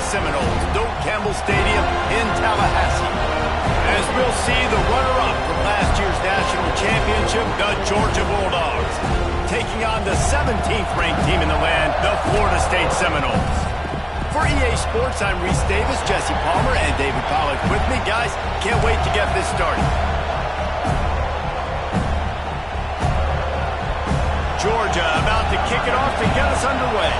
Seminoles, Doak Campbell Stadium in Tallahassee. As we'll see the runner-up from last year's national championship, the Georgia Bulldogs, taking on the 17th ranked team in the land, the Florida State Seminoles. For EA Sports, I'm Reese Davis, Jesse Palmer, and David Pollack with me. Guys, can't wait to get this started. Georgia about to kick it off to get us underway.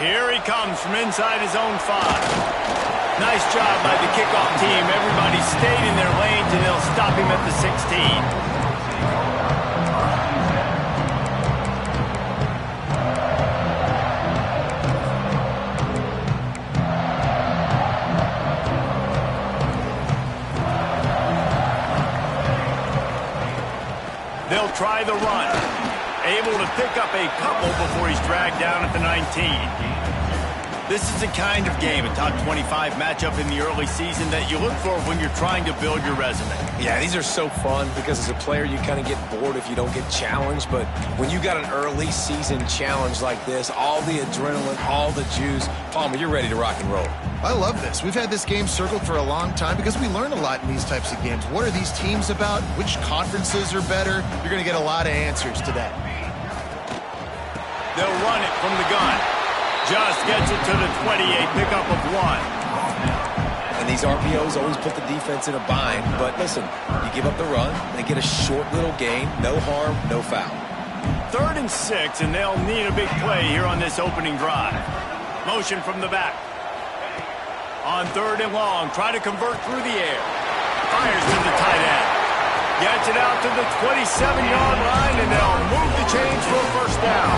Here he comes from inside his own 5. Nice job by the kickoff team. Everybody stayed in their lanes, and they'll stop him at the 16. They'll try the run. Able to pick up a couple before he's dragged down at the 19. This is the kind of game, a top 25 matchup in the early season, that you look for when you're trying to build your resume. Yeah, these are so fun because as a player, you kind of get bored if you don't get challenged. But when you got an early season challenge like this, all the adrenaline, all the juice, Palmer, you're ready to rock and roll. I love this. We've had this game circled for a long time because we learn a lot in these types of games. What are these teams about? Which conferences are better? You're going to get a lot of answers today. They'll run it from the gun. Just gets it to the 28, pickup of 1. And these RPOs always put the defense in a bind. But listen, you give up the run, they get a short little gain, no harm, no foul. 3rd and 6, and they'll need a big play here on this opening drive. Motion from the back. On 3rd and long, try to convert through the air. Fires to the tight end. Gets it out to the 27-yard line, and they'll move the chains for a first down.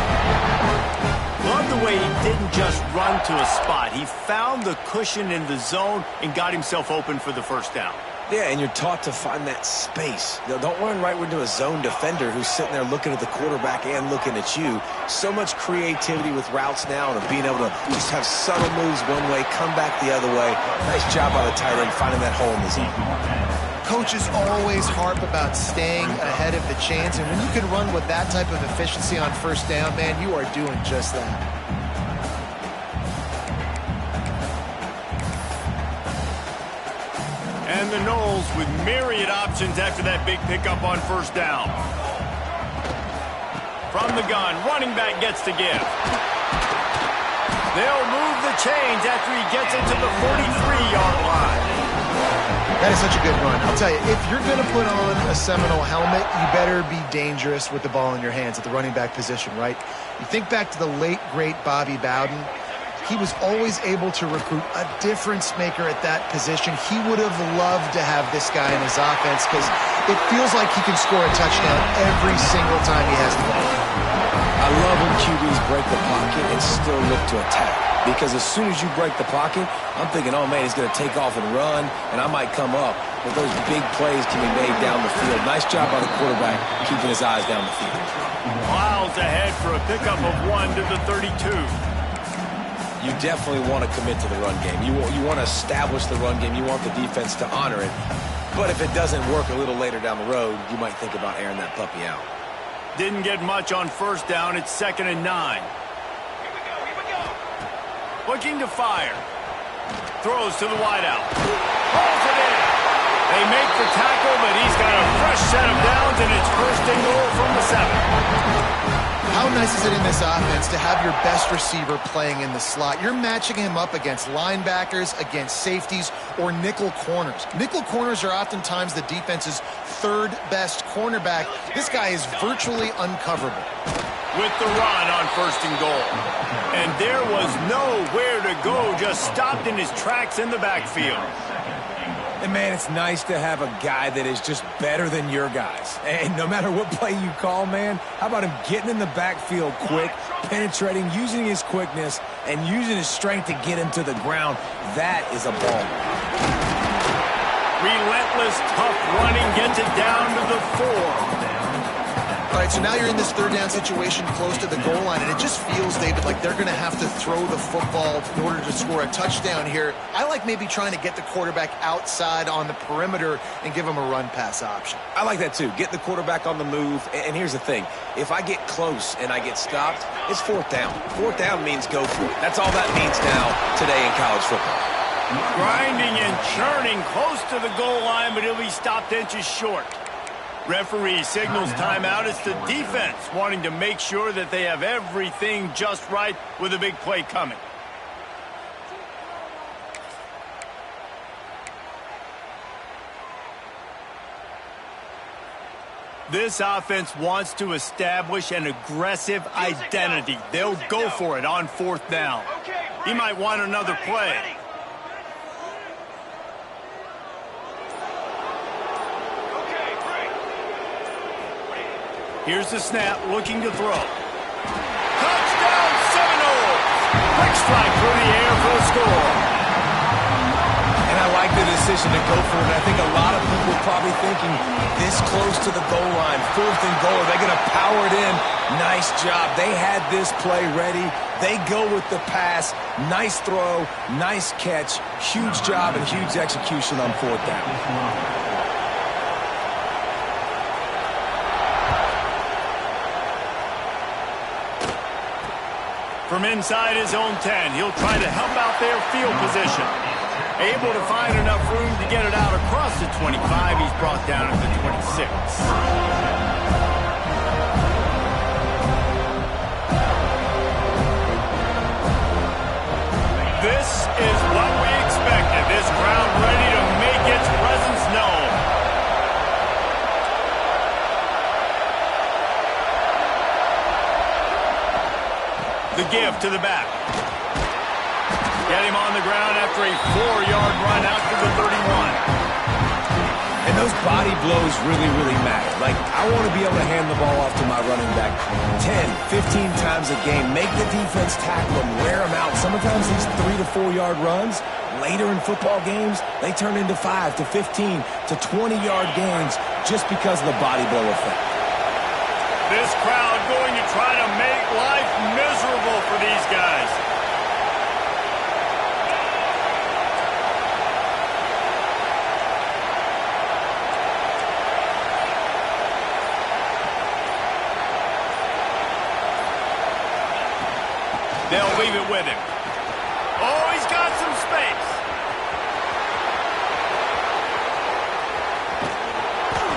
Love the way he didn't just run to a spot. He found the cushion in the zone and got himself open for the first down. Yeah, and you're taught to find that space. Now, don't run right into a zone defender who's sitting there looking at the quarterback and looking at you. So much creativity with routes now and being able to just have subtle moves one way, come back the other way. Nice job by the tight end finding that hole in the zone. Coaches always harp about staying ahead of the chains, and when you can run with that type of efficiency on first down, man, you are doing just that. And the Noles with myriad options after that big pickup on first down. From the gun, running back gets to give. They'll move the chains after he gets it to the 43-yard line. That is such a good run. I'll tell you, if you're going to put on a Seminole helmet, you better be dangerous with the ball in your hands at the running back position, right? You think back to the late, great Bobby Bowden. He was always able to recruit a difference maker at that position. He would have loved to have this guy in his offense because it feels like he can score a touchdown every single time he has the ball. I love when QBs break the pocket and still look to attack. Because as soon as you break the pocket, I'm thinking, oh, man, he's going to take off and run, and I might come up. But those big plays can be made down the field. Nice job by the quarterback keeping his eyes down the field. Miles ahead for a pickup of 1 to the 32. You definitely want to commit to the run game. You want to establish the run game. You want the defense to honor it. But if it doesn't work a little later down the road, you might think about airing that puppy out. Didn't get much on first down. It's 2nd and 9. Looking to fire. Throws to the wideout. Pulls it in. They make the tackle, but he's got a fresh set of downs, and it's 1st and goal from the 7. How nice is it in this offense to have your best receiver playing in the slot? You're matching him up against linebackers, against safeties, or nickel corners. Nickel corners are oftentimes the defense's 3rd best cornerback. This guy is virtually uncoverable. With the run on 1st and goal. And there was nowhere to go, just stopped in his tracks in the backfield. And, man, it's nice to have a guy that is just better than your guys. And no matter what play you call, man, how about him getting in the backfield quick, penetrating, using his quickness, and using his strength to get him to the ground? That is a ball. Relentless, tough running gets it down to the 4. All right, so now you're in this third down situation close to the goal line, and it just feels, David, like they're going to have to throw the football in order to score a touchdown here. I like maybe trying to get the quarterback outside on the perimeter and give him a run-pass option. I like that too. Get the quarterback on the move. And here's the thing. If I get close and I get stopped, it's fourth down. Fourth down means go for it. That's all that means now today in college football. Grinding and churning close to the goal line, but he'll be stopped inches short. Referee signals timeout. It's the defense wanting to make sure that they have everything just right with a big play coming. This offense wants to establish an aggressive identity. They'll go for it on fourth down. He might want another play. Here's the snap, looking to throw. Touchdown, Seminoles! Quick strike through the air for the score. And I like the decision to go for it. I think a lot of people are probably thinking this close to the goal line, fourth and goal, are they going to power it in? Nice job. They had this play ready. They go with the pass. Nice throw, nice catch. Huge job and huge execution on fourth down. From inside his own 10, he'll try to help out their field position. Able to find enough room to get it out across the 25. He's brought down at the 26. This is what we expected. This crowd ready to make its presence known. The give to the back. Get him on the ground after a 4-yard run out to the 31. And those body blows really, really matter. Like, I want to be able to hand the ball off to my running back 10, 15 times a game. Make the defense tackle him, wear him out. Sometimes these 3 to 4 yard runs, later in football games, they turn into 5 to 15 to 20-yard gains just because of the body blow effect. This crowd going to try to make life miserable for these guys. They'll leave it with him. Oh, he's got some space.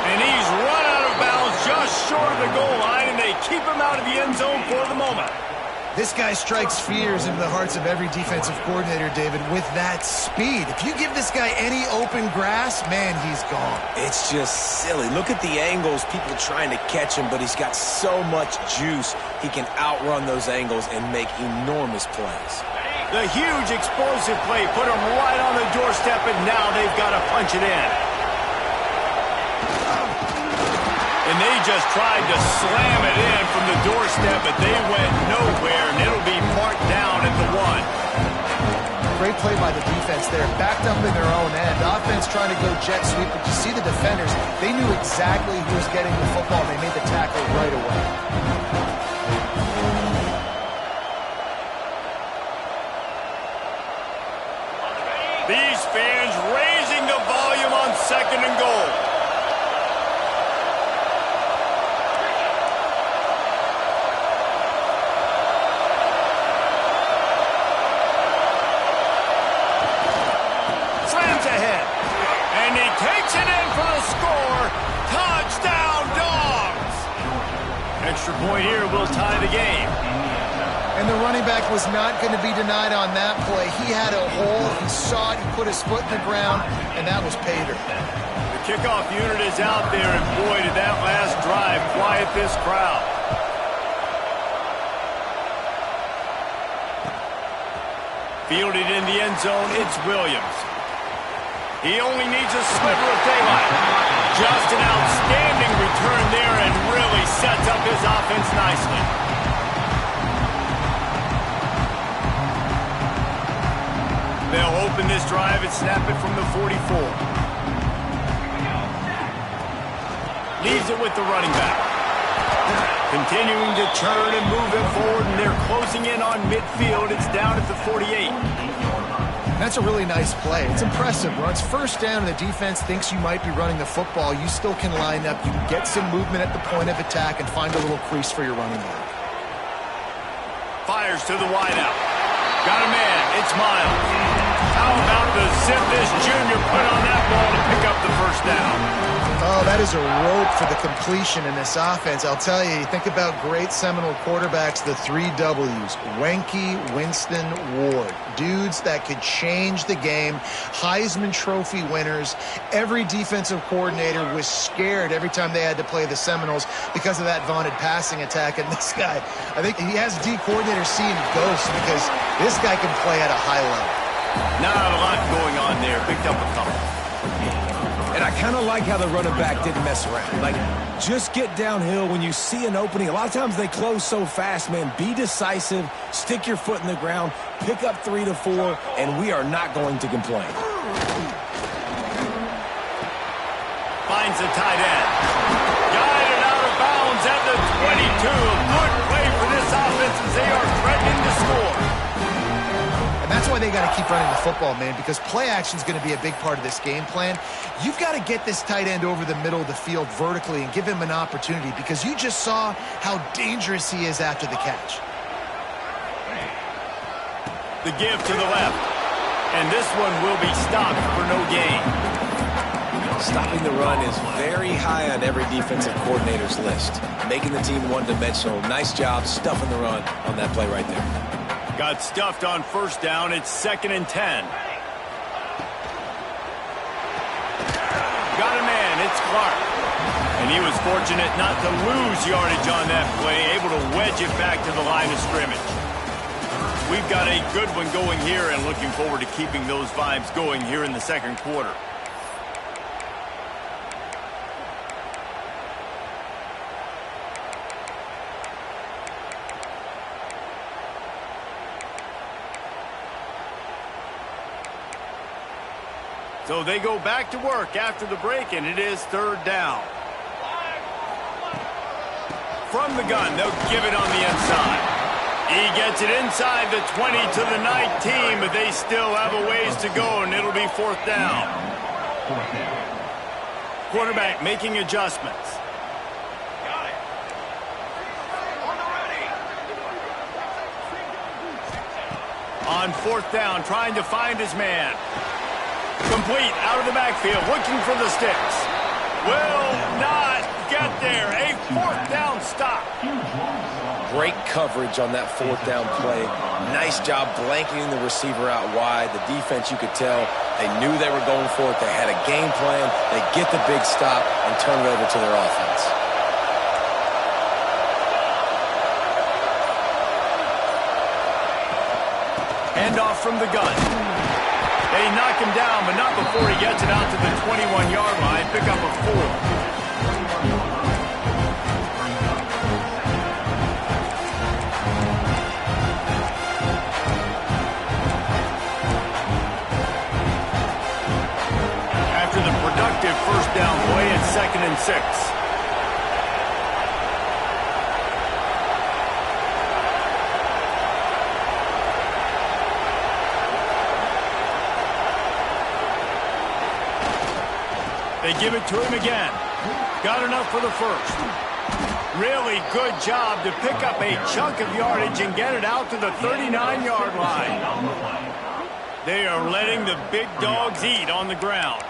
And he's run out of bounds just short of the goal line, and they keep him out of the end zone for the moment. This guy strikes fears into the hearts of every defensive coordinator, David, with that speed. If you give this guy any open grass, man, he's gone. It's just silly. Look at the angles, people trying to catch him, but he's got so much juice. He can outrun those angles and make enormous plays. The huge explosive play put him right on the doorstep, and now they've got to punch it in. And they just tried to slam it in from the doorstep, but they went nowhere, and it'll be marked down at the 1. Great play by the defense there, backed up in their own end. Offense trying to go jet sweep, but you see the defenders, they knew exactly who was getting the football, and they made the tackle right away. These fans raising the volume on second and goal. Slams ahead. And he takes it in for the score. Touchdown, Dogs! Extra point here will tie the game. And the running back was not going to be denied on that play. He had a hole, he saw it, he put his foot in the ground, and that was pay dirt. The kickoff unit is out there, and boy, did that last drive quiet this crowd. Fielded in the end zone, it's Williams. He only needs a sliver of daylight. Just an outstanding return there and really sets up his offense nicely. They'll open this drive and snap it from the 44. Leaves it with the running back. Continuing to turn and move it forward, and they're closing in on midfield. It's down at the 48. That's a really nice play. It's impressive. When it's first down and the defense thinks you might be running the football, you still can line up. You can get some movement at the point of attack and find a little crease for your running back. Fires to the wideout. Got a man. It's Miles. How about the zip this junior put on that ball to pick up the first down? Oh, that is a rope for the completion in this offense. I'll tell you, you think about great Seminole quarterbacks, the 3 W's, Wenke, Winston, Ward. Dudes that could change the game, Heisman Trophy winners. Every defensive coordinator was scared every time they had to play the Seminoles because of that vaunted passing attack. And this guy, I think he has D coordinators seeing ghosts because this guy can play at a high level. Not a lot going on there. Picked up a couple. And I kind of like how the running back didn't mess around. Like, just get downhill when you see an opening. A lot of times they close so fast, man. Be decisive, stick your foot in the ground, pick up 3 to 4, and we are not going to complain. Finds the tight end. Guided out of bounds at the 22. Good play for this offense as they are threatening to score. And that's why they got to keep running the football, man, because play action is going to be a big part of this game plan. You've got to get this tight end over the middle of the field vertically and give him an opportunity because you just saw how dangerous he is after the catch. The give to the left. And this one will be stopped for no gain. Stopping the run is very high on every defensive coordinator's list. Making the team one-dimensional. Nice job stuffing the run on that play right there. Got stuffed on first down. It's 2nd and 10. Got a man. It's Clark. And he was fortunate not to lose yardage on that play, able to wedge it back to the line of scrimmage. We've got a good one going here and looking forward to keeping those vibes going here in the second quarter. So they go back to work after the break, and it is 3rd down. From the gun, they'll give it on the inside. He gets it inside the 20 to the 19, but they still have a ways to go, and it'll be 4th down. Quarterback making adjustments. On 4th down, trying to find his man. Complete out of the backfield, looking for the sticks. Will not get there. A 4th down stop. Great coverage on that 4th down play. Nice job blanketing the receiver out wide. The defense, you could tell, they knew they were going for it. They had a game plan. They get the big stop and turn it over to their offense. Handoff from the gun. They knock him down, but not before he gets it out to the 21-yard line. Pick up a 4. After the productive first down play, it's 2nd and 6. They give it to him again. Got enough for the first. Really good job to pick up a chunk of yardage and get it out to the 39-yard line. They are letting the big dogs eat on the ground.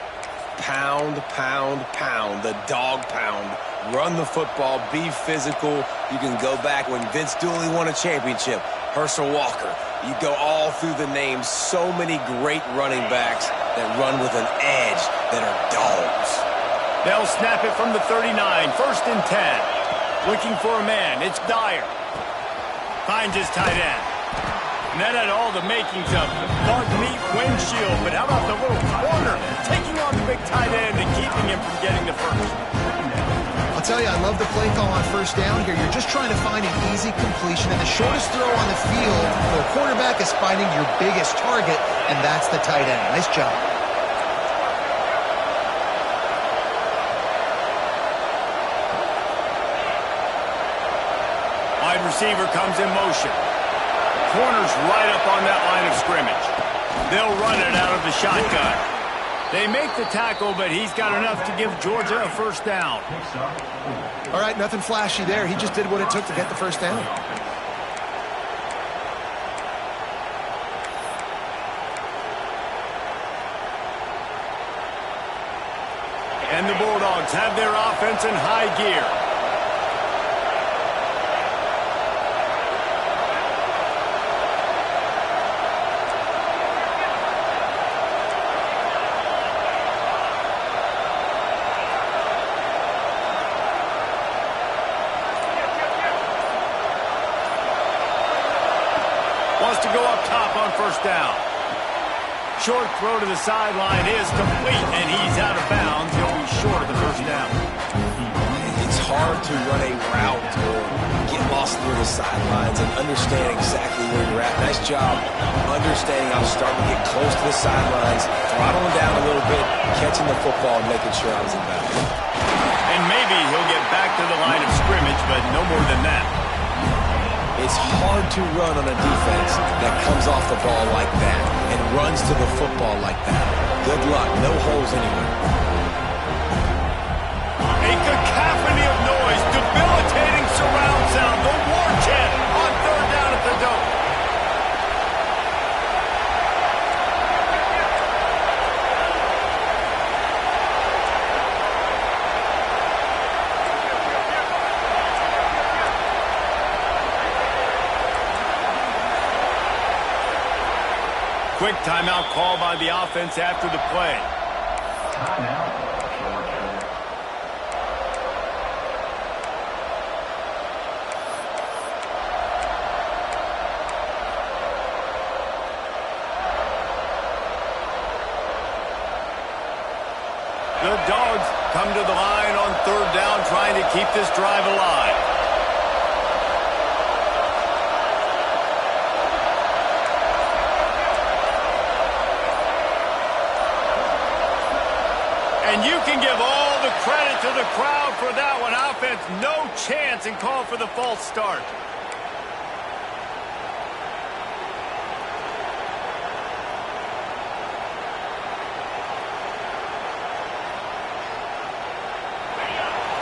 Pound, pound, pound. The dog pound. Run the football. Be physical. You can go back when Vince Dooley won a championship. Herschel Walker. You go all through the names. So many great running backs that run with an edge that are dogs. They'll snap it from the 39. 1st and 10. Looking for a man. It's Dyer. Finds his tight end. And that had all the makings of bug meat windshield. But how about the little corner taking on the big tight end and keeping him from getting the first? I'll tell you, I love the play call on first down here. You're just trying to find an easy completion, and the shortest throw on the field for a quarterback is finding your biggest target, and that's the tight end. Nice job. receiver comes in motion. Corner's right up on that line of scrimmage. They'll run it out of the shotgun. They make the tackle, but he's got enough to give Georgia a first down. All right, nothing flashy there. He just did what it took to get the first down. And the Bulldogs have their offense in high gear. Wants to go up top on first down. Short throw to the sideline is complete, and he's out of bounds. He'll be short of the first down. It's hard to run a route or get lost through the sidelines and understand exactly where you're at. Nice job understanding I'm starting to get close to the sidelines, throttling down a little bit, catching the football, and making sure I was in bounds. And maybe he'll get back to the line of scrimmage, but no more than that. It's hard to run on a defense that comes off the ball like that and runs to the football like that. Good luck. No holes anywhere. A cacophony of noise, debilitating surround sound, the war chant on third down at the Dome. Quick timeout call by the offense after the play. The Dogs come to the line on third down, trying to keep this drive alive. And you can give all the credit to the crowd for that one. Offense, no chance, and call for the false start.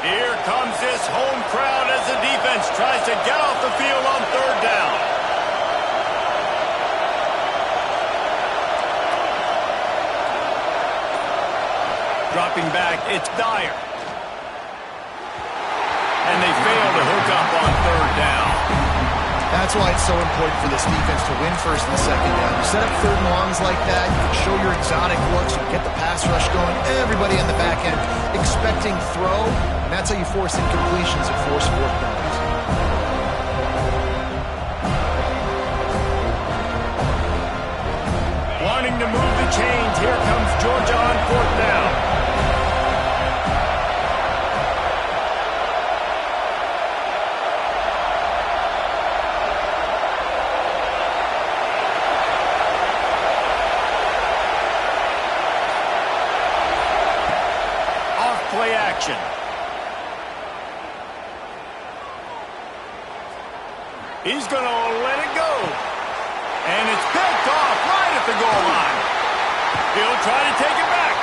Here comes this home crowd as the defense tries to get off the field on third down. Dropping back, it's Dyer. And they fail to hook up on third down. That's why it's so important for this defense to win first and second down. You set up third and longs like that, you can show your exotic looks, you get the pass rush going, everybody on the back end expecting throw, and that's how you force incompletions and force fourth downs. Wanting to move the chains, here comes Georgia on fourth down. Play action. He's going to let it go. And it's picked off right at the goal line. He'll try to take it back.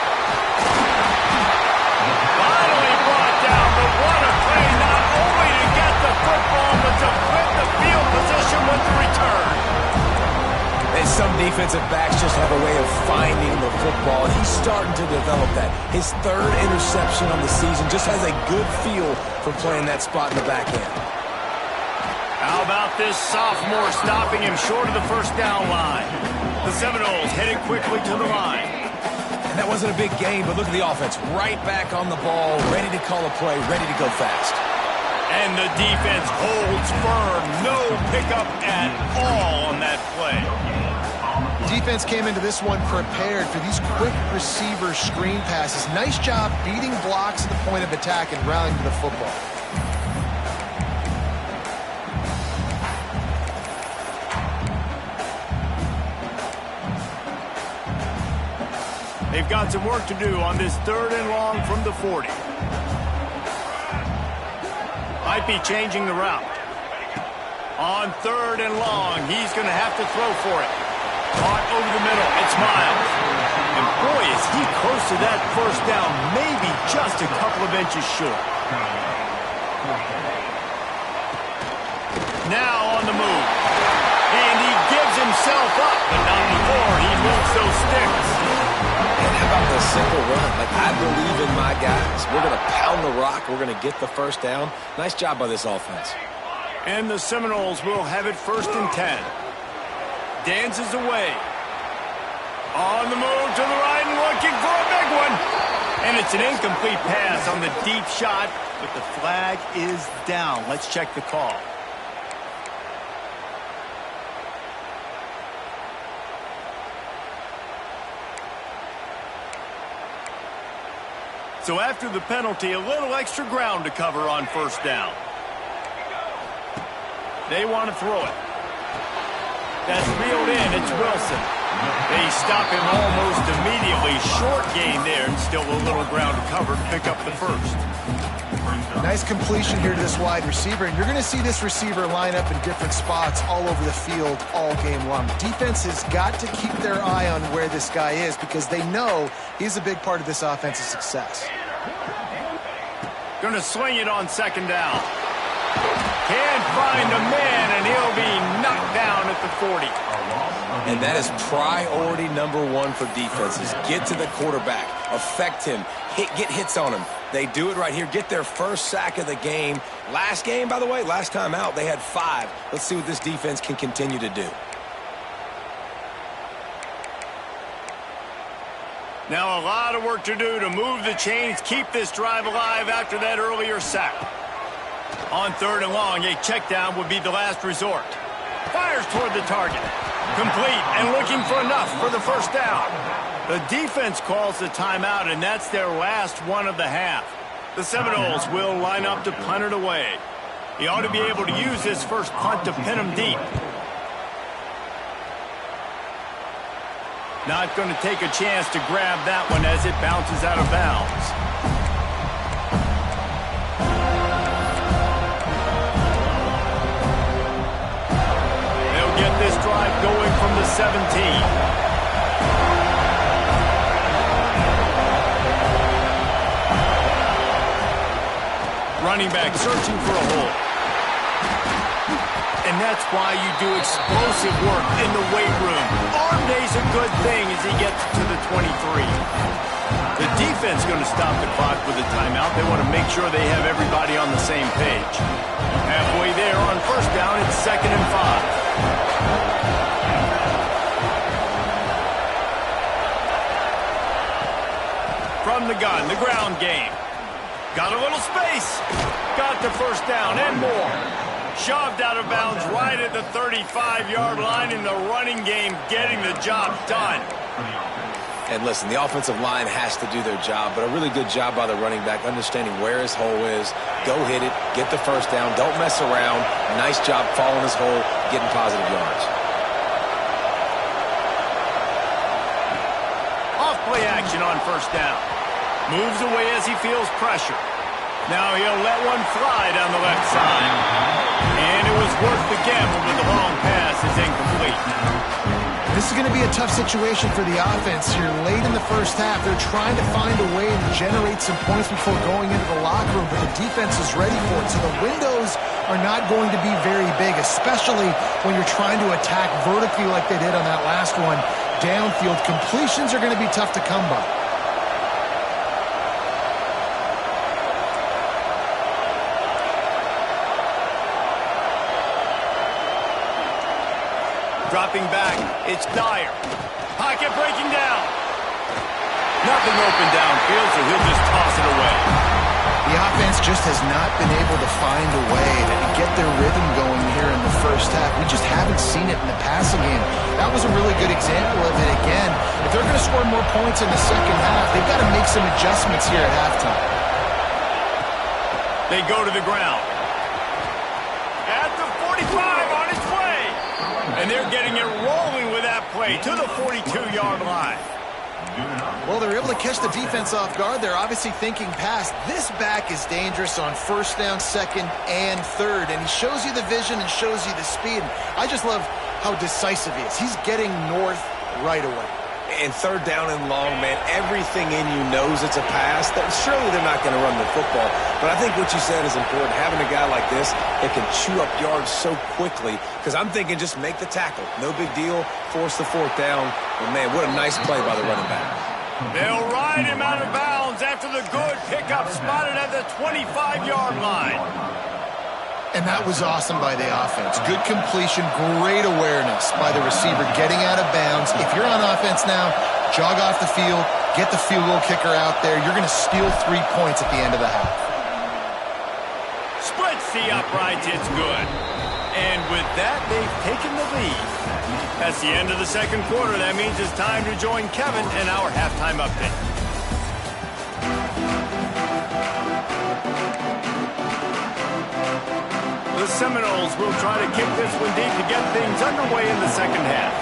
Finally brought down, but what a play, not only to get the football, but to flip the field position with the return. And some defensive backs just have a way of finding the football, and he's starting to develop that. His third interception on the season, just has a good feel for playing that spot in the back end. How about this sophomore stopping him short of the first down line? The Seminoles headed quickly to the line. And that wasn't a big game, but look at the offense. Right back on the ball, ready to call a play, ready to go fast. And the defense holds firm. No pickup at all on that play. Defense came into this one prepared for these quick receiver screen passes. Nice job beating blocks at the point of attack and rallying to the football. They've got some work to do on this third and long from the 40. Might be changing the route. On 3rd and long, he's going to have to throw for it. Caught over the middle. It's Miles. And boy, is he close to that first down, maybe just a couple of inches short. Now on the move. And he gives himself up, but not before he moves those sticks. And how about the simple run? Like, I believe in my guys. We're going to pound the rock. We're going to get the first down. Nice job by this offense. And the Seminoles will have it 1st and 10. Dances away. On the move to the right and looking for a big one. And it's an incomplete pass on the deep shot, but the flag is down. Let's check the call. So after the penalty, a little extra ground to cover on 1st down. They want to throw it. That's reeled in. It's Wilson. They stop him almost immediately. Short gain there, and still a little ground to cover to pick up the first. Nice completion here to this wide receiver, and you're going to see this receiver line up in different spots all over the field all game long. Defense has got to keep their eye on where this guy is because they know he's a big part of this offense's success. Going to swing it on 2nd down. Can't find a man, and he'll be knocked down at the 40. And that is priority number 1 for defenses. Get to the quarterback. Affect him. Get hits on him. They do it right here. Get their first sack of the game. Last game, by the way, last time out, they had 5. Let's see what this defense can continue to do. Now a lot of work to do to move the chains, keep this drive alive after that earlier sack. On 3rd and long, a check down would be the last resort. Fires toward the target. Complete and looking for enough for the first down. The defense calls the timeout, and that's their last one of the half. The Seminoles will line up to punt it away. He ought to be able to use this first punt to pin him deep. Not going to take a chance to grab that one as it bounces out of bounds. They'll get this drive going from the 17. Running back searching for a hole. And that's why you do explosive work in the weight room. Arm day's a good thing as he gets to the 23. The defense going to stop the clock with a timeout. They want to make sure they have everybody on the same page. Halfway there on 1st down, it's 2nd and 5. From the gun, the ground game. Got a little space. Got the first down and more. Shoved out of bounds right at the 35-yard line in the running game, getting the job done. And listen, the offensive line has to do their job, but a really good job by the running back, understanding where his hole is. Go hit it, get the first down, don't mess around. Nice job following his hole, getting positive yards. Off-play action on 1st down. Moves away as he feels pressure. Now he'll let one fly down the left side. And it was worth the gamble, but the long pass is incomplete. This is going to be a tough situation for the offense here. Late in the first half, they're trying to find a way to generate some points before going into the locker room, but the defense is ready for it. So the windows are not going to be very big, especially when you're trying to attack vertically like they did on that last one. Downfield completions are going to be tough to come by. Dropping back, it's Dyer. Pocket breaking down. Nothing open downfield, so he'll just toss it away. The offense just has not been able to find a way to get their rhythm going here in the first half. We just haven't seen it in the passing game. That was a really good example of it again. If they're going to score more points in the second half, they've got to make some adjustments here at halftime. They go to the ground. At the 45 on its way. And they're getting it rolling with that play to the 42-yard line. Well, they're able to catch the defense off guard. They're obviously thinking pass. This back is dangerous on first down, second, and third. And he shows you the vision and shows you the speed. I just love how decisive he is. He's getting north right away. And third down and long, man, everything in you knows it's a pass. Surely they're not going to run the football. But I think what you said is important. Having a guy like this that can chew up yards so quickly. Because I'm thinking just make the tackle. No big deal. Force the fourth down. But, man, what a nice play by the running back. They'll ride him out of bounds after the good pickup spotted at the 25-yard line. And that was awesome by the offense. Good completion, great awareness by the receiver getting out of bounds. If you're on offense now, jog off the field, get the field goal kicker out there. You're going to steal 3 points at the end of the half. Splits the uprights, it's good. And with that, they've taken the lead. That's the end of the second quarter. That means it's time to join Kevin in our halftime update. The Seminoles will try to kick this one deep to get things underway in the second half.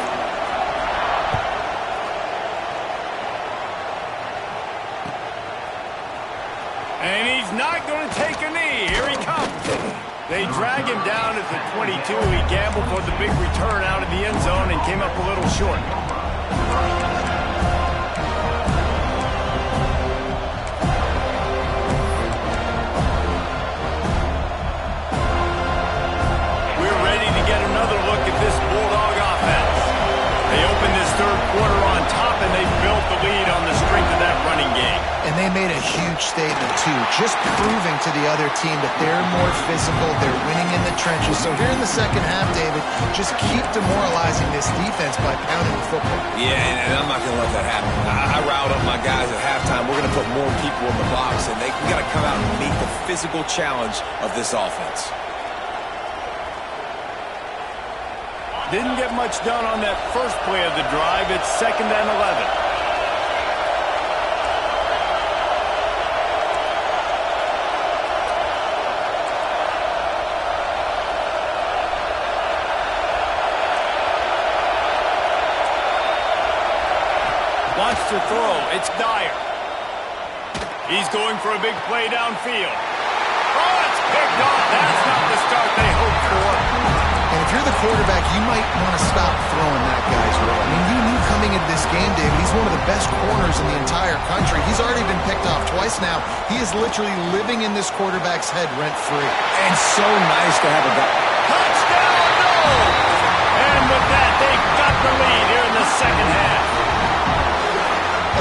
And he's not going to take a knee. Here he comes. They drag him down at the 22. He gambled for the big return out of the end zone and came up a little short. We're ready to get another look at this Bulldog offense. They opened this third quarter on top, and they built the lead on the strength of that running game. And they made a huge statement, too, just proving to the other team that they're more physical, they're winning in the trenches. So here in the second half, David, just keep demoralizing this defense by pounding the football. Yeah, and I'm not going to let that happen. I riled up my guys at halftime. We're going to put more people in the box, and we got to come out and meet the physical challenge of this offense. Didn't get much done on that first play of the drive. It's 2nd and 11. Wants to throw. It's Dyer. He's going for a big play downfield. Oh, it's picked off. That's not the start they hoped for. And if you're the quarterback, you might want to stop throwing that guy's way. I mean, you knew coming into this game, David, he's one of the best corners in the entire country. He's already been picked off twice now. He is literally living in this quarterback's head rent-free. And so nice to have a guy. Touchdown, no! And with that, they've got the lead here in the second half.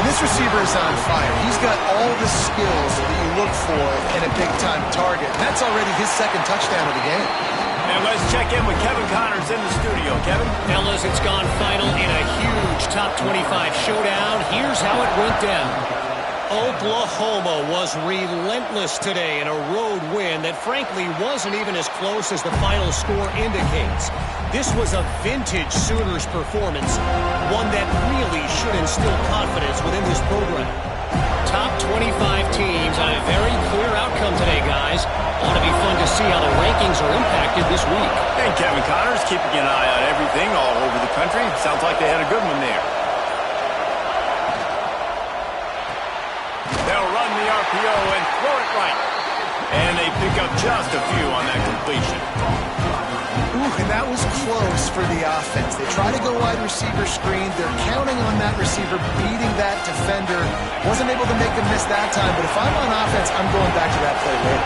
And this receiver is on fire. He's got all the skills that you look for in a big-time target. And that's already his second touchdown of the game. And let's check in with Kevin Connors in the studio. Kevin? Fellas, it's gone final in a huge top 25 showdown. Here's how it went down. Oklahoma was relentless today in a road win that frankly wasn't even as close as the final score indicates. This was a vintage Sooners performance, one that really should instill confidence within this program. Top 25 teams on a very clear outcome today, guys. Ought to be fun to see how the rankings are impacted this week. And Kevin Connors keeping an eye on everything all over the country. Sounds like they had a good one there. They'll run the RPO and throw it right. And they pick up just a few on that completion. Ooh, and that was close for the offense. They try to go wide receiver screen. They're counting on that receiver beating that defender. Wasn't able to make him miss that time, but if I'm on offense, I'm going back to that play later.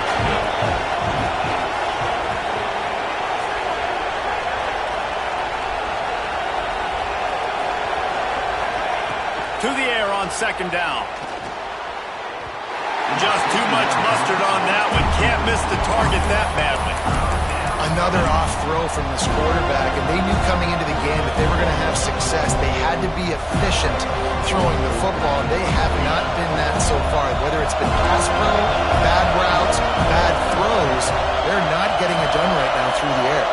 To the air on 2nd down. Just too much mustard on that one. Can't miss the target that badly. Another off throw from this quarterback, and they knew coming into the game that they were going to have success. They had to be efficient throwing the football, and they have not been that so far. Whether it's been pass pro, bad routes, bad throws, they're not getting it done right now through the air.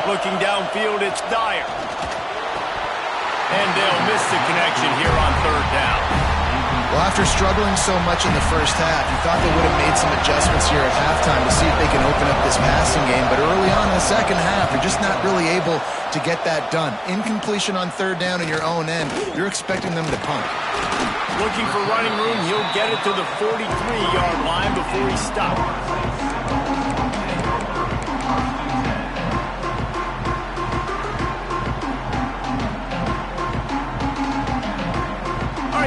Looking downfield, it's Dyer. they'll miss the connection here on third down. Well, after struggling so much in the first half, you thought they would have made some adjustments here at halftime to see if they can open up this passing game. But early on in the second half, you're just not really able to get that done. Incompletion on third down in your own end, you're expecting them to punt. Looking for running room, he'll get it to the 43-yard line before he stops.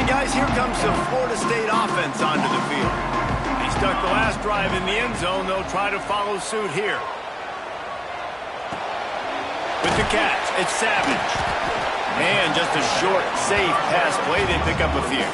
Guys, here comes the Florida State offense onto the field. He stuck the last drive in the end zone. They'll try to follow suit here. With the catch, it's Savage. And just a short, safe pass play. They pick up a few.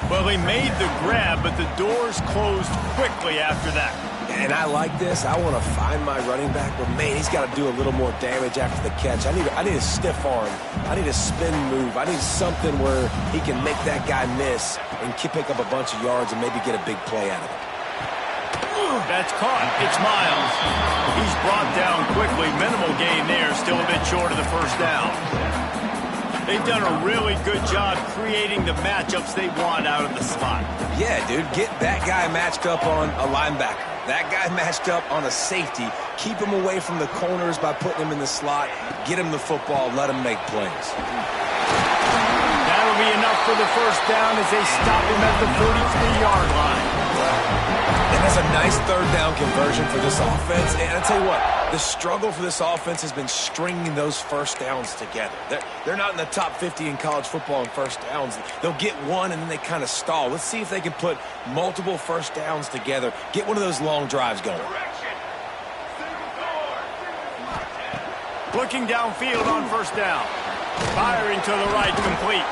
Well, they made the grab, but the doors closed quickly after that. And I like this. I want to find my running back, but man, he's got to do a little more damage after the catch. I need a stiff arm. I need a spin move. I need something where he can make that guy miss and pick up a bunch of yards and maybe get a big play out of it. That's caught. It's Miles. He's brought down quickly. Minimal gain there. Still a bit short of the first down. They've done a really good job creating the matchups they want out of the slot. Yeah, dude, get that guy matched up on a linebacker. That guy matched up on a safety. Keep him away from the corners by putting him in the slot. Get him the football. Let him make plays. That'll be enough for the first down as they stop him at the 43-yard line. And that's a nice third down conversion for this offense. And I tell you what, the struggle for this offense has been stringing those first downs together. They're not in the top 50 in college football in first downs. They'll get one and then they kind of stall. Let's see if they can put multiple first downs together. Get one of those long drives going. Looking downfield on first down. Firing to the right, complete.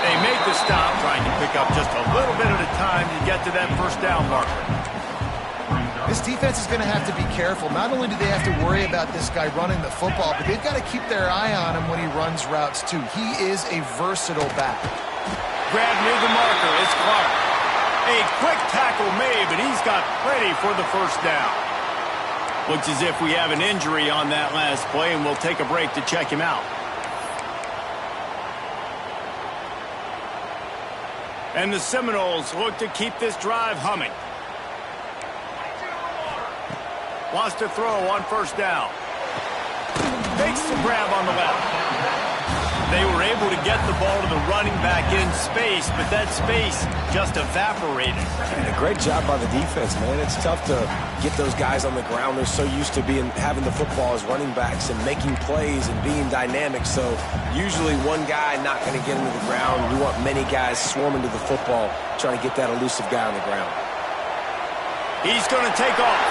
They make the stop, trying to pick up just a little bit at a time to get to that first down marker. This defense is going to have to be careful. Not only do they have to worry about this guy running the football, but they've got to keep their eye on him when he runs routes, too. He is a versatile back. Grab near the marker. It's Clark. A quick tackle made, but he's got plenty for the first down. Looks as if we have an injury on that last play, and we'll take a break to check him out. And the Seminoles look to keep this drive humming. Wants to throw on first down. Makes the grab on the left. They were able to get the ball to the running back in space, but that space just evaporated. And a great job by the defense, man. It's tough to get those guys on the ground. They're so used to having the football as running backs and making plays and being dynamic. So usually one guy not going to get into the ground. You want many guys swarming to the football, trying to get that elusive guy on the ground. He's going to take off.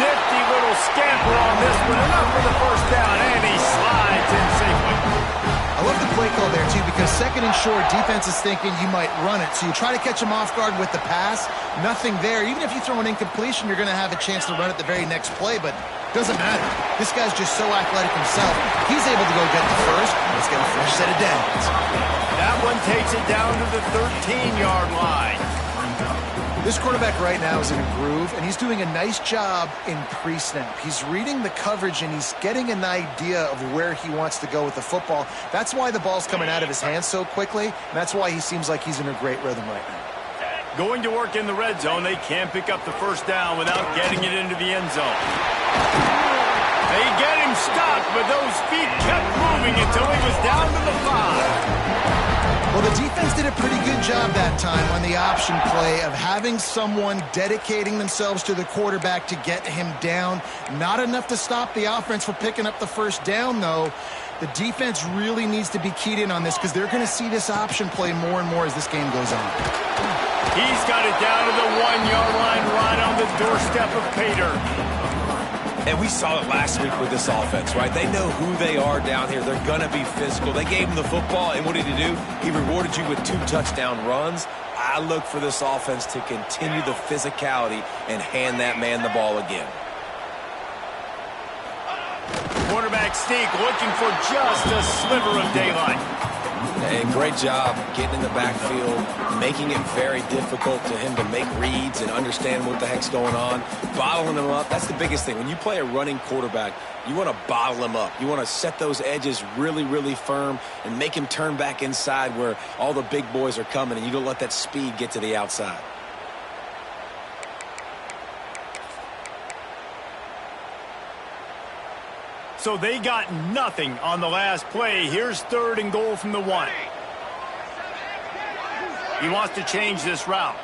Nifty little scamper on this one. Enough for the first down, and he slides in safely. I love the play call there, too, because second and short, defense is thinking you might run it. So you try to catch him off guard with the pass. Nothing there. Even if you throw an incompletion, you're going to have a chance to run it the very next play, but doesn't matter. This guy's just so athletic himself. He's able to go get the first. Let's get a fresh set of downs. That one takes it down to the 13-yard line. This quarterback right now is in a groove, and he's doing a nice job in pre-snap. He's reading the coverage, and he's getting an idea of where he wants to go with the football. That's why the ball's coming out of his hands so quickly, and that's why he seems like he's in a great rhythm right now. Going to work in the red zone. They can't pick up the first down without getting it into the end zone. They get him stopped, but those feet kept moving until he was down to the 5. Well, the defense did a pretty good job that time on the option play of having someone dedicating themselves to the quarterback to get him down. Not enough to stop the offense from picking up the first down, though. The defense really needs to be keyed in on this because they're going to see this option play more and more as this game goes on. He's got it down to the 1-yard line right on the doorstep of Pater. And we saw it last week with this offense, right? They know who they are down here. They're going to be physical. They gave him the football, and what did he do? He rewarded you with 2 touchdown runs. I look for this offense to continue the physicality and hand that man the ball again. Quarterback sneak looking for just a sliver of daylight. And great job getting in the backfield, making it very difficult to him to make reads and understand what the heck's going on, bottling him up. That's the biggest thing. When you play a running quarterback, you want to bottle him up. You want to set those edges really, really firm and make him turn back inside where all the big boys are coming, and you don't let that speed get to the outside. So they got nothing on the last play. Here's 3rd and goal from the 1. He wants to change this route.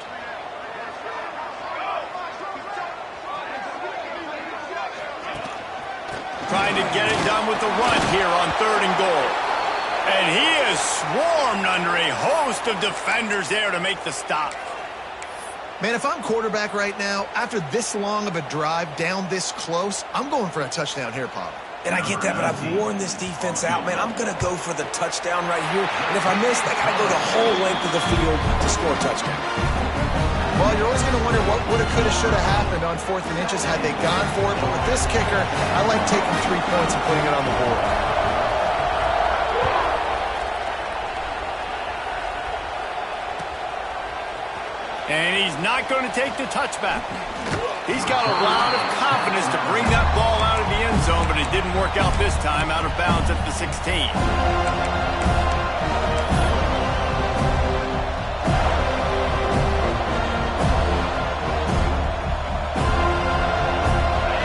Trying to get it done with the run here on 3rd and goal. And he is swarmed under a host of defenders there to make the stop. Man, if I'm quarterback right now, after this long of a drive down this close, I'm going for a touchdown here, Pop. And I get that, but I've worn this defense out, man. I'm going to go for the touchdown right here. And if I miss, I got to go the whole length of the field to score a touchdown. Well, you're always going to wonder what would have, could have, should have happened on 4th and inches had they gone for it. But with this kicker, I like taking 3 points and putting it on the board. And he's not going to take the touchback. He's got a lot of confidence to bring that ball out of the end zone, but it didn't work out this time, out of bounds at the 16.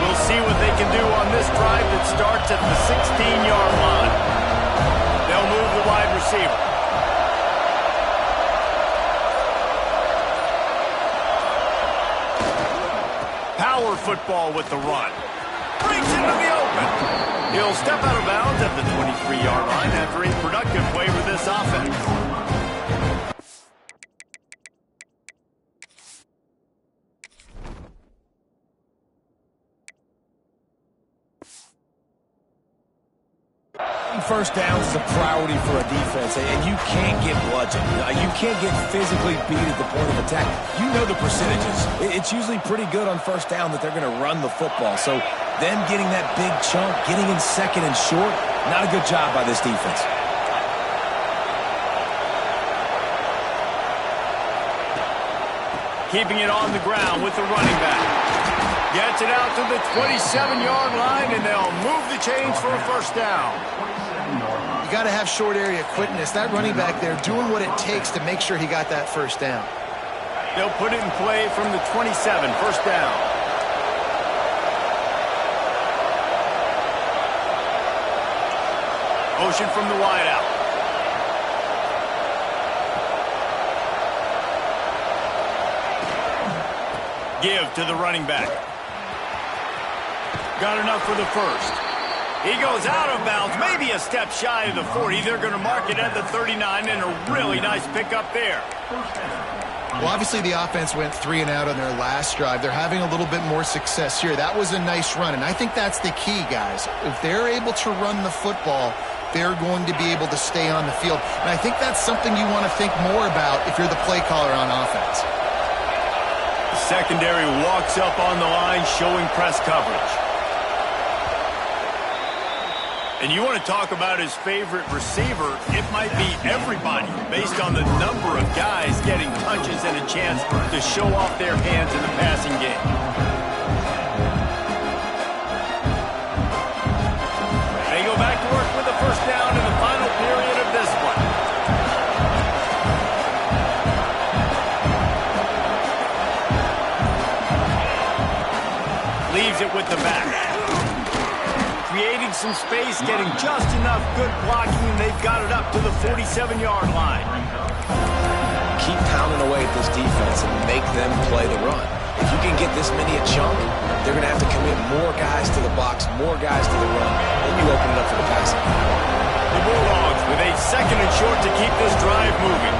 We'll see what they can do on this drive that starts at the 16-yard line. They'll move the wide receiver. Power football with the run. Breaks into the open. He'll step out of bounds at the 23-yard line after a productive play for this offense. First downs is a priority for a defense, and you can't get bludgeoned. You can't get physically beat at the point of attack. You know the percentages. It's usually pretty good on first down that they're going to run the football. So them getting that big chunk, getting in 2nd and short, not a good job by this defense. Keeping it on the ground with the running back. Gets it out to the 27-yard line, and they'll move the chains for a first down. You got to have short area quickness. That running back there doing what it takes to make sure he got that first down. They'll put it in play from the 27, first down. Motion from the wideout. Give to the running back. Got enough for the first. He goes out of bounds, maybe a step shy of the 40. They're going to mark it at the 39, and a really nice pickup there. Well, obviously the offense went 3 and out on their last drive. They're having a little bit more success here. That was a nice run, and I think that's the key, guys. If they're able to run the football, they're going to be able to stay on the field. And I think that's something you want to think more about if you're the play caller on offense. The secondary walks up on the line, showing press coverage. And you want to talk about his favorite receiver, it might be everybody based on the number of guys getting touches and a chance to show off their hands in the passing game. They go back to work with the first down in the final period of this one. Leaves it with the back. Creating some space, getting just enough good blocking, and they've got it up to the 47-yard line. Keep pounding away at this defense and make them play the run. If you can get this many a chunk, they're going to have to commit more guys to the box, more guys to the run, then you open it up for the passing. The Bulldogs with a 2nd and short to keep this drive moving.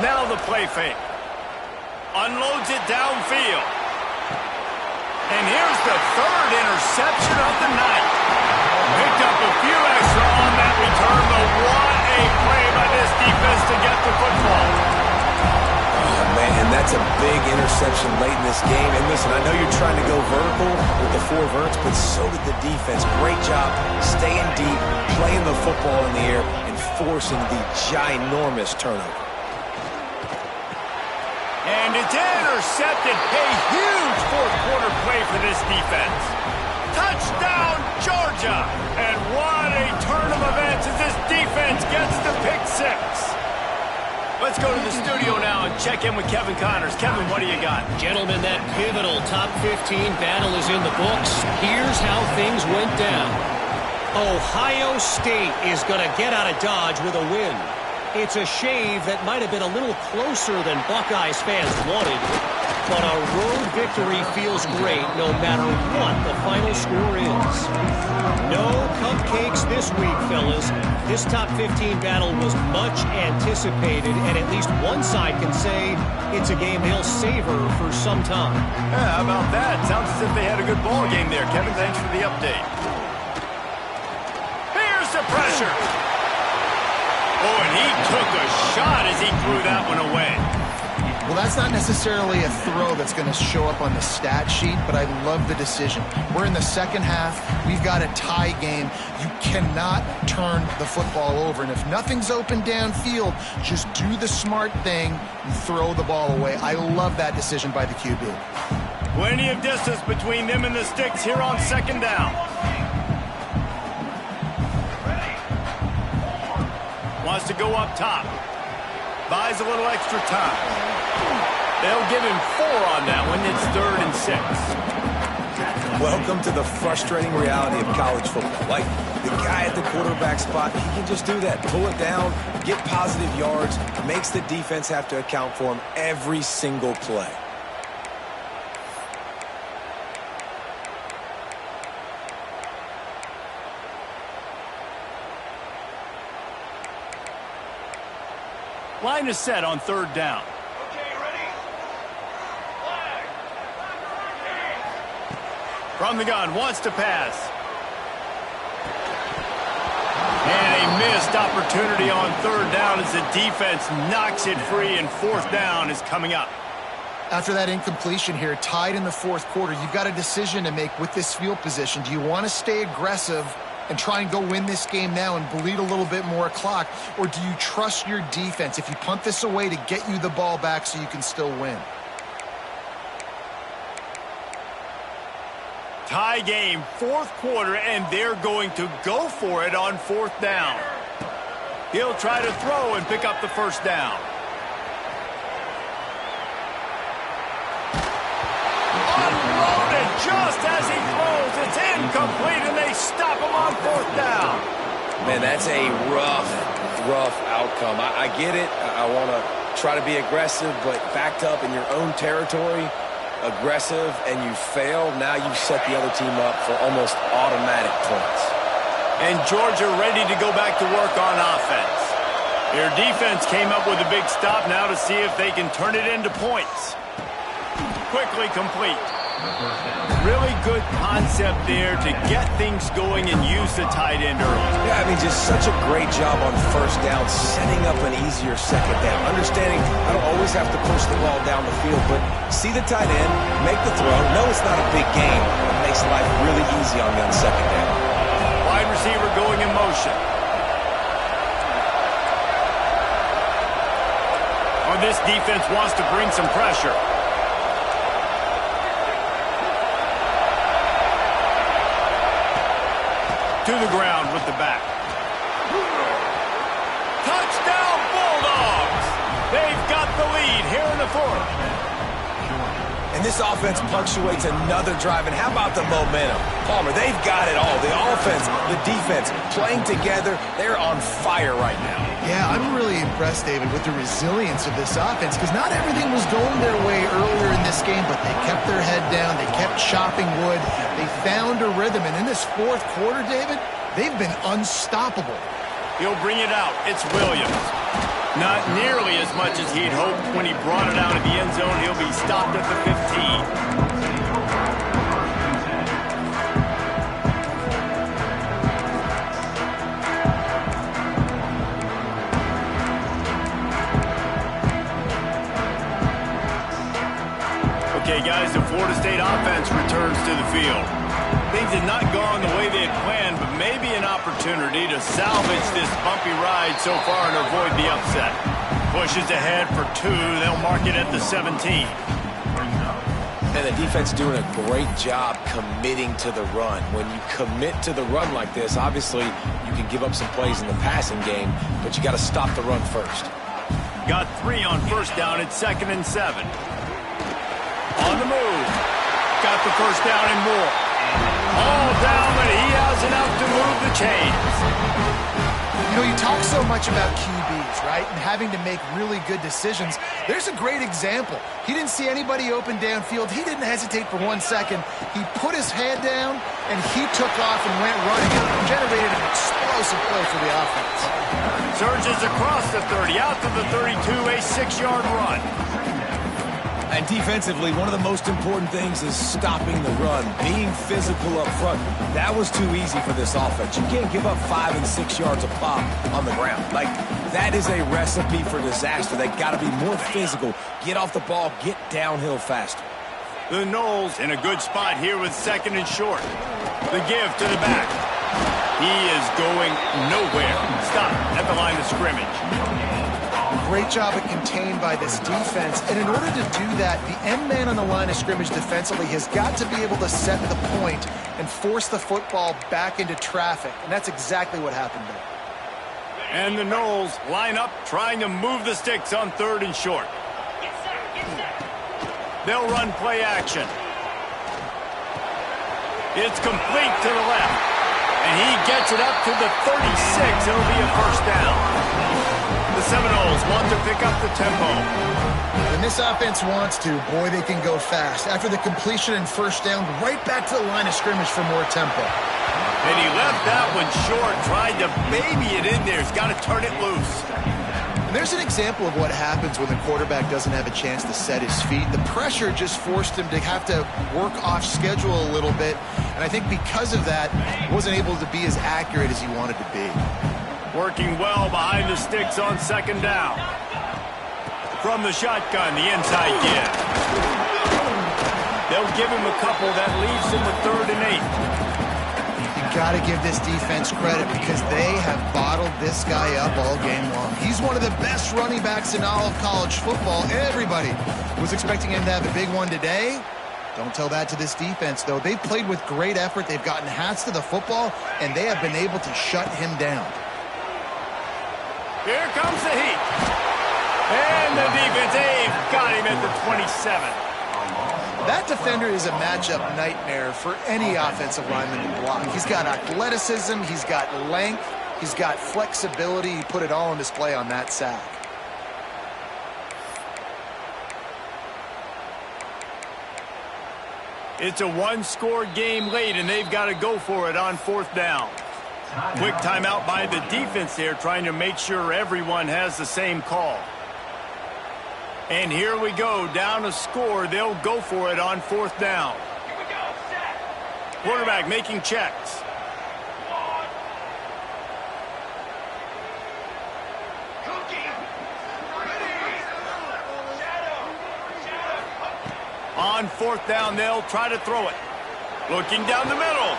Now the play fake. Unloads it downfield. And here's the 3rd interception of the night. Picked up a few extra on that return, but what a play by this defense to get the football. Oh, man. And that's a big interception late in this game. And listen, I know you're trying to go vertical with the 4 verts, but so did the defense. Great job staying deep, playing the football in the air, and forcing the ginormous turnover. And it's intercepted. A huge fourth-quarter play for this defense. Touchdown, Georgia! And what a turn of events as this defense gets the pick 6. Let's go to the studio now and check in with Kevin Connors. Kevin, what do you got? Gentlemen, that pivotal top 15 battle is in the books. Here's how things went down. Ohio State is going to get out of Dodge with a win. It's a shave that might have been a little closer than Buckeyes fans wanted, but a road victory feels great no matter what the final score is. No cupcakes this week, fellas. This top 15 battle was much anticipated, and at least one side can say it's a game they'll savor for some time. Yeah, how about that? Sounds as if they had a good ball game there. Kevin, thanks for the update. Here's the pressure. Oh, and he took a shot as he threw that one away. Well, that's not necessarily a throw that's going to show up on the stat sheet, but I love the decision. We're in the second half. We've got a tie game. You cannot turn the football over. And if nothing's open downfield, just do the smart thing and throw the ball away. I love that decision by the QB. Plenty of distance between them and the sticks here on second down. Wants to go up top. Buys a little extra time. They'll give him 4 on that one. It's 3rd and 6. Welcome to the frustrating reality of college football. Like, the guy at the quarterback spot, he can just do that. Pull it down, get positive yards, makes the defense have to account for him every single play. Line is set on 3rd down. Okay, ready? Flag. From the gun, wants to pass. And a missed opportunity on 3rd down as the defense knocks it free, and 4th down is coming up. After that incompletion here, tied in the 4th quarter, you've got a decision to make with this field position. Do you want to stay aggressive and try and go win this game now and bleed a little bit more clock, or do you trust your defense if you punt this away to get you the ball back so you can still win? Tie game, 4th quarter, and they're going to go for it on 4th down. He'll try to throw and pick up the 1st down. Unloaded just as he throws. It's incomplete, and they stop him on 4th down. Man, that's a rough outcome. I get it. I want to try to be aggressive, but backed up in your own territory, aggressive, and you fail. Now you set the other team up for almost automatic points. And Georgia ready to go back to work on offense. Their defense came up with a big stop now to see if they can turn it into points. Quickly complete. Really good concept there to get things going and use the tight end early. Yeah, I mean, just such a great job on 1st down, setting up an easier 2nd down. Understanding I don't always have to push the ball down the field, but see the tight end, make the throw. No, it's not a big game. It makes life really easy on me on 2nd down. Wide receiver going in motion. Oh, this defense wants to bring some pressure. To the ground with the back. Touchdown, Bulldogs! They've got the lead here in the 4th. And this offense punctuates another drive. And how about the momentum? Palmer, they've got it all. The offense, the defense, playing together. They're on fire right now. Yeah, I'm really impressed, David, with the resilience of this offense, because not everything was going their way earlier in this game, but they kept their head down. They kept chopping wood. They found a rhythm. And in this 4th quarter, David, they've been unstoppable. He'll bring it out. It's Williams. Not nearly as much as he'd hoped when he brought it out of the end zone. He'll be stopped at the 15. returns to the field. Things had not gone the way they had planned, but maybe an opportunity to salvage this bumpy ride so far and avoid the upset. Pushes ahead for 2. They'll mark it at the 17. And the defense doing a great job committing to the run. When you commit to the run like this, obviously you can give up some plays in the passing game, but you got to stop the run first. Got 3 on first down at 2nd and 7. On the move. Got the first down and more. All down, but he has enough to move the chains. You know, you talk so much about QBs, right? And having to make really good decisions. There's a great example. He didn't see anybody open downfield. He didn't hesitate for 1 second. He put his head down, and he took off and went running. It generated an explosive play for the offense. Surges across the 30, out to the 32, a 6-yard run. And defensively, one of the most important things is stopping the run, being physical up front. That was too easy for this offense. You can't give up 5 and 6 yards a pop on the ground. Like, that is a recipe for disaster. They got to be more physical, get off the ball, get downhill faster. The Noles in a good spot here with 2nd and short. The give to the back. He is going nowhere. Stop at the line of scrimmage. Great job at contained by this defense. And in order to do that, the end man on the line of scrimmage defensively has got to be able to set the point and force the football back into traffic. And that's exactly what happened there. And the Noles line up trying to move the sticks on 3rd and short. They'll run play action. It's complete to the left. And he gets it up to the 36. It'll be a first down. The Seminoles want to pick up the tempo. When this offense wants to, boy, they can go fast. After the completion and first down, right back to the line of scrimmage for more tempo. And he left that one short, tried to baby it in there. He's got to turn it loose. And there's an example of what happens when the quarterback doesn't have a chance to set his feet. The pressure just forced him to have to work off schedule a little bit. And I think because of that, he wasn't able to be as accurate as he wanted to be. Working well behind the sticks on 2nd down. From the shotgun, the inside give. They'll give him a couple. That leaves him with 3rd and 8. You got to give this defense credit because they have bottled this guy up all game long. He's one of the best running backs in all of college football. Everybody was expecting him to have a big one today. Don't tell that to this defense, though. They've played with great effort. They've gotten hats to the football, and they have been able to shut him down. Here comes the heat. And the defense, they've got him at the 27. That defender is a matchup nightmare for any offensive lineman to block. He's got athleticism, he's got length, he's got flexibility. He put it all on display on that sack. It's a 1-score game late, and they've got to go for it on 4th down. Quick timeout by the defense there, trying to make sure everyone has the same call. And here we go, down a score. They'll go for it on 4th down. Quarterback making checks. On 4th down, they'll try to throw it. Looking down the middle.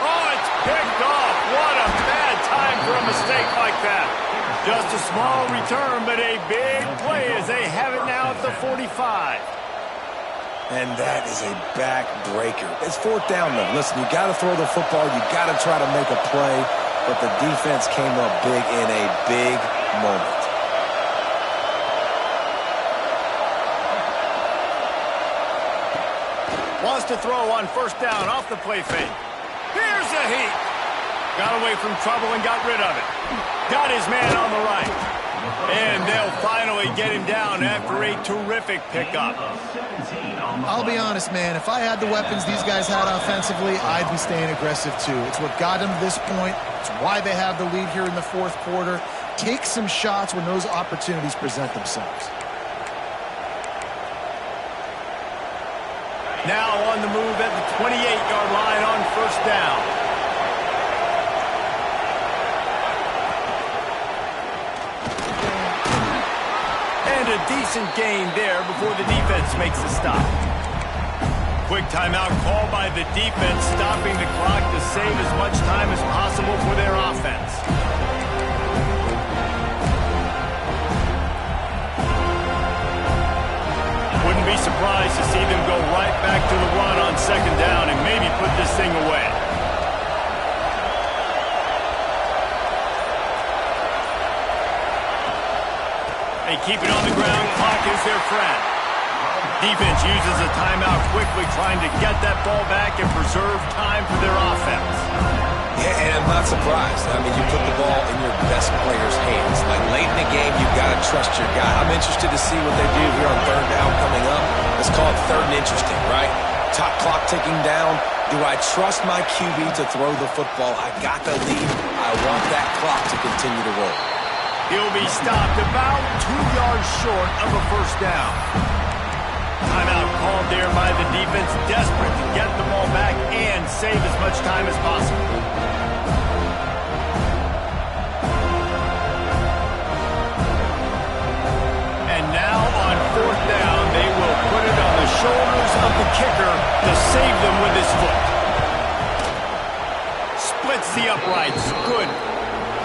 Oh, it's picked off. What a bad time for a mistake like that. Just a small return, but a big play as they have it now at the 45. And that is a backbreaker. It's 4th down, though. Listen, you got to throw the football. You got to try to make a play. But the defense came up big in a big moment. Wants to throw on 1st down off the play fake. Here's the heat. Got away from trouble and got rid of it. Got his man on the right. And they'll finally get him down after a terrific pickup. I'll be honest, man. If I had the weapons these guys had offensively, I'd be staying aggressive too. It's what got them to this point. It's why they have the lead here in the 4th quarter. Take some shots when those opportunities present themselves. Now on the move at the 28-yard line on 1st down. And a decent gain there before the defense makes the stop. Quick timeout called by the defense, stopping the clock to save as much time as possible for their offense. Wouldn't be surprised to see them go right back to the run on second down and maybe put this thing away. They keep it on the ground. Clock is their friend. Defense uses a timeout quickly, trying to get that ball back and preserve time for their offense. Yeah, and I'm not surprised. I mean, you put the ball in your best player's hands. Like, late in the game, you've got to trust your guy. I'm interested to see what they do here on third down coming up. Let's call it third and interesting, right? Top clock ticking down. Do I trust my QB to throw the football? I got the lead. I want that clock to continue to roll. He'll be stopped about 2 yards short of a first down. Timeout called there by the defense, desperate to get the ball back and save as much time as possible. And now on fourth down, they will put it on the shoulders of the kicker to save them with his foot. Splits the uprights. Good.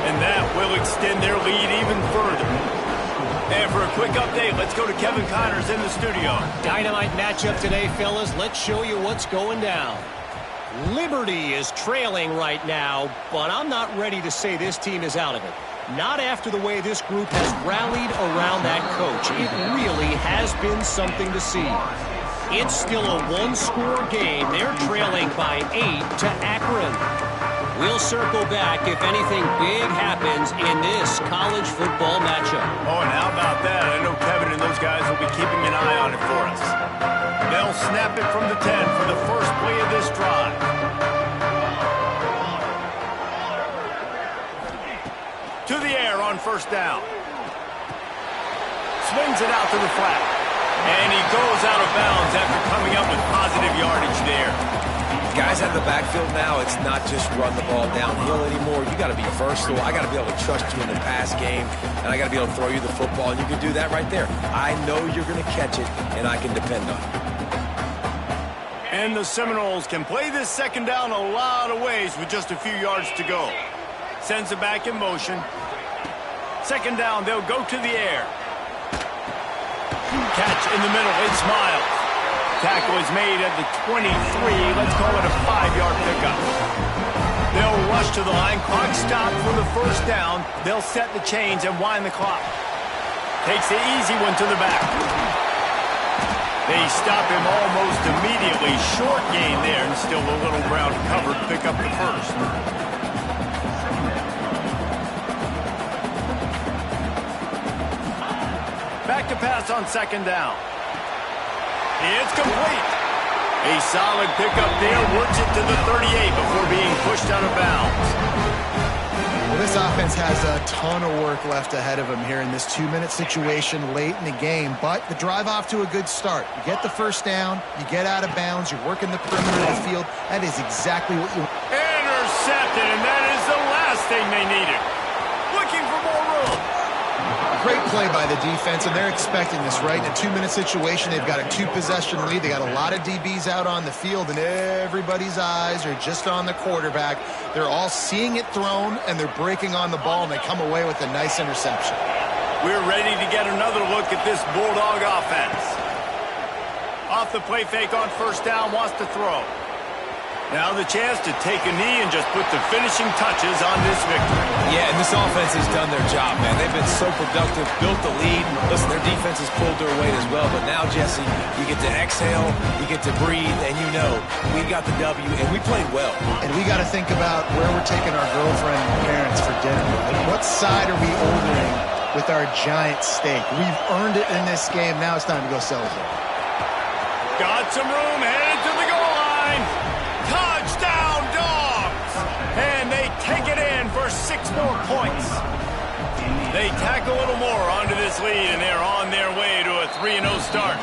And that will extend their lead even further. And for a quick update, let's go to Kevin Connors in the studio. Dynamite matchup today, fellas. Let's show you what's going down. Liberty is trailing right now, but I'm not ready to say this team is out of it. Not after the way this group has rallied around that coach. It really has been something to see. It's still a one-score game. They're trailing by 8 to Akron. We'll circle back if anything big happens in this college football matchup. Oh, and how about that? I know Kevin and those guys will be keeping an eye on it for us. They'll snap it from the 10 for the first play of this drive. To the air on first down. Swings it out to the flat. And he goes out of bounds after coming up with positive yardage there. Guys out of the backfield now, it's not just run the ball downhill anymore. You got to be versatile. I got to be able to trust you in the pass game, and I got to be able to throw you the football, and you can do that right there. I know you're going to catch it, and I can depend on it. And the Seminoles can play this second down a lot of ways with just a few yards to go. Sends it back in motion. Second down, they'll go to the air. Catch in the middle, it's Miles. Tackle is made at the 23. Let's call it a 5-yard pickup. They'll rush to the line. Clock stopped for the first down. They'll set the chains and wind the clock. Takes the easy one to the back. They stop him almost immediately. Short gain there, and still a little ground to cover to pick up the first. Back to pass on second down. It's complete. A solid pickup there. Works it to the 38 before being pushed out of bounds. Well, this offense has a ton of work left ahead of them here in this 2-minute situation late in the game, but the drive off to a good start. You get the first down, you get out of bounds, you're working the perimeter of the field. That is exactly what you want. Intercepted, and that is the last thing they needed. Looking for more room. Great play by the defense, and they're expecting this, right? In a 2-minute situation, they've got a 2-possession lead. They got a lot of DBs out on the field, and everybody's eyes are just on the quarterback. They're all seeing it thrown, and they're breaking on the ball, and they come away with a nice interception. We're ready to get another look at this Bulldog offense. Off the play fake on first down, wants to throw. Now the chance to take a knee and just put the finishing touches on this victory. Yeah, and this offense has done their job, man. They've been so productive, built the lead. Listen, their defense has pulled their weight as well. But now, Jesse, you get to exhale, you get to breathe, and you know we got the W, and we played well. And we got to think about where we're taking our girlfriend and parents for dinner. Like, what side are we ordering with our giant steak? We've earned it in this game. Now it's time to go celebrate. Got some room, headed to the goal line. Touchdown, Dogs! And they take it in for 6 more points. They tack a little more onto this lead, and they're on their way to a 3-0 start.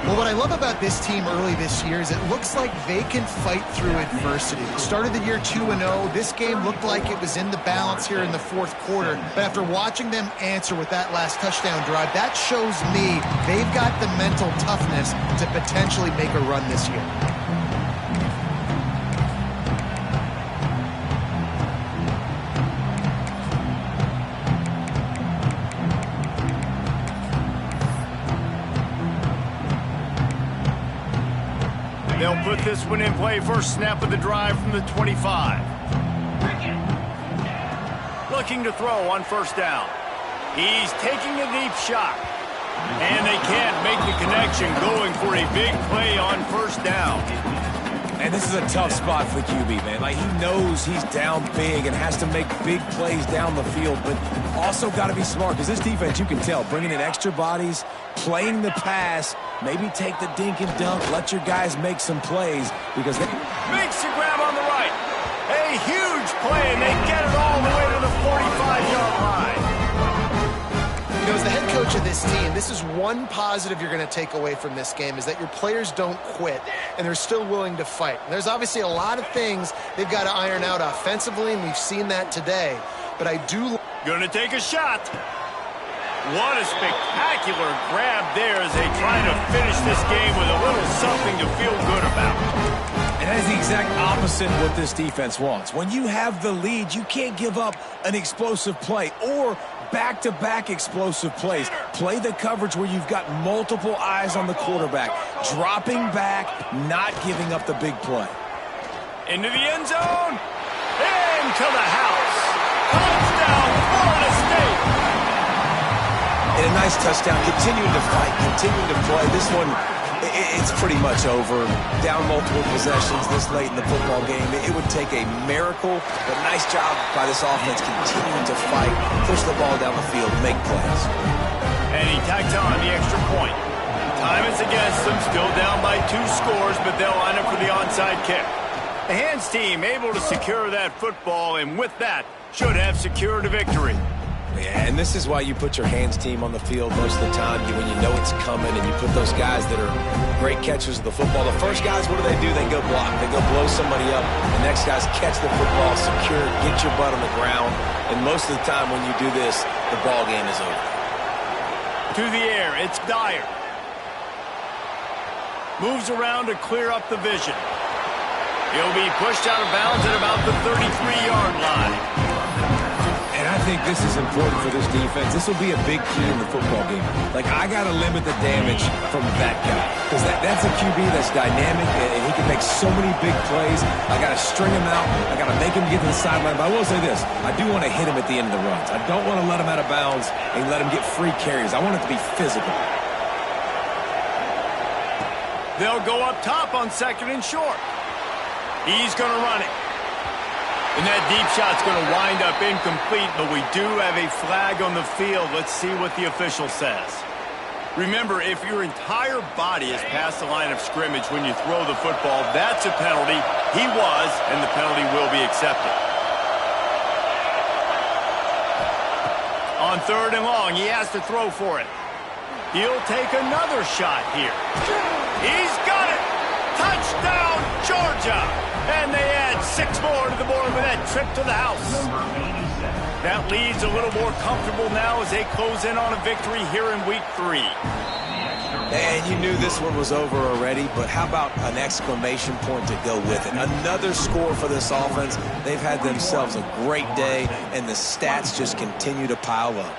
Well, what I love about this team early this year is it looks like they can fight through adversity. They started the year 2-0. This game looked like it was in the balance here in the fourth quarter. But after watching them answer with that last touchdown drive, that shows me they've got the mental toughness to potentially make a run this year. They'll put this one in play. First snap of the drive from the 25. Looking to throw on first down. He's taking a deep shot. And they can't make the connection, going for a big play on first down. And this is a tough spot for the QB, man. Like, he knows he's down big and has to make big plays down the field, but also got to be smart, because this defense, you can tell, bringing in extra bodies, playing the pass, maybe take the dink and dunk, let your guys make some plays, because they... Makes the grab on the right. A huge play, and they get it all the way to the 45-yard line. You know, as the head coach of this team, this is one positive you're going to take away from this game, is that your players don't quit, and they're still willing to fight. And there's obviously a lot of things they've got to iron out offensively, and we've seen that today. But I do... Gonna take a shot. What a spectacular grab there as they try to finish this game with a little something to feel good about. And that is the exact opposite of what this defense wants. When you have the lead, you can't give up an explosive play or back-to-back explosive plays. Play the coverage where you've got multiple eyes on the quarterback, dropping back, not giving up the big play. Into the end zone, into the house. Touchdown, Florida State. And a nice touchdown, continuing to fight, continuing to play. This one, it's pretty much over. Down multiple possessions this late in the football game. It would take a miracle, but nice job by this offense continuing to fight, push the ball down the field, make plays. And he tacked on the extra point. Time is against them, still down by 2 scores, but they'll line up for the onside kick. The hands team able to secure that football, and with that, should have secured a victory. Yeah, and this is why you put your hands team on the field most of the time, when you know it's coming, and you put those guys that are great catchers of the football. The first guys, what do? They go block. They go blow somebody up. The next guys catch the football, secure it, get your butt on the ground. And most of the time when you do this, the ball game is over. To the air, it's Dyer. Moves around to clear up the vision. He'll be pushed out of bounds at about the 33-yard line. And I think this is important for this defense. This will be a big key in the football game. Like, I got to limit the damage from that guy, because that's a QB that's dynamic, and he can make so many big plays. I got to string him out. I got to make him get to the sideline. But I will say this. I do want to hit him at the end of the runs. I don't want to let him out of bounds and let him get free carries. I want it to be physical. They'll go up top on second and short. He's going to run it. And that deep shot's going to wind up incomplete, but we do have a flag on the field. Let's see what the official says. Remember, if your entire body is past the line of scrimmage when you throw the football, that's a penalty. He was, and the penalty will be accepted. On third and long, he has to throw for it. He'll take another shot here. He's got it! Touchdown, Georgia! And they add 6 more to the board with that trip to the house. That leads a little more comfortable now as they close in on a victory here in week 3. And you knew this one was over already, but how about an exclamation point to go with it? Another score for this offense. They've had themselves a great day, and the stats just continue to pile up.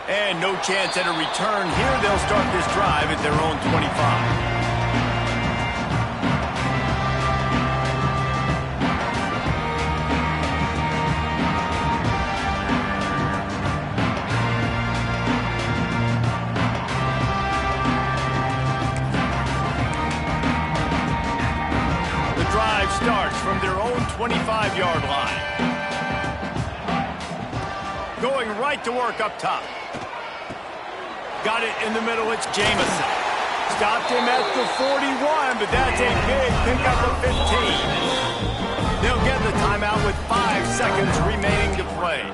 And no chance at a return here. They'll start this drive at their own 25. Starts from their own 25-yard line. Going right to work up top. Got it in the middle, it's Jamison. Stopped him at the 41, but that's a big pickup of 15. They'll get the timeout with 5 seconds remaining to play.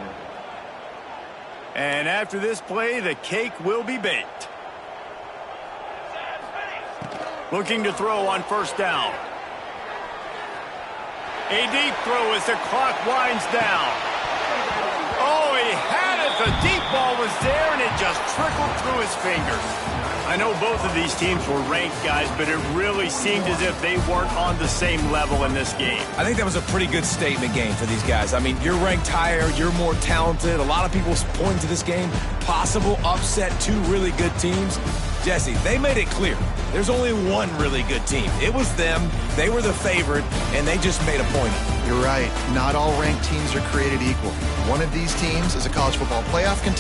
And after this play, the cake will be baked. Looking to throw on first down. A deep throw as the clock winds down. Oh, he had it. The deep ball was there, and it just trickled through his fingers. I know both of these teams were ranked, guys, but it really seemed as if they weren't on the same level in this game. I think that was a pretty good statement game for these guys. I mean, you're ranked higher, you're more talented. A lot of people point to this game, possible upset, two really good teams. Jesse, they made it clear. There's only one really good team. It was them. They were the favorite, and they just made a point. You're right. Not all ranked teams are created equal. One of these teams is a college football playoff contender.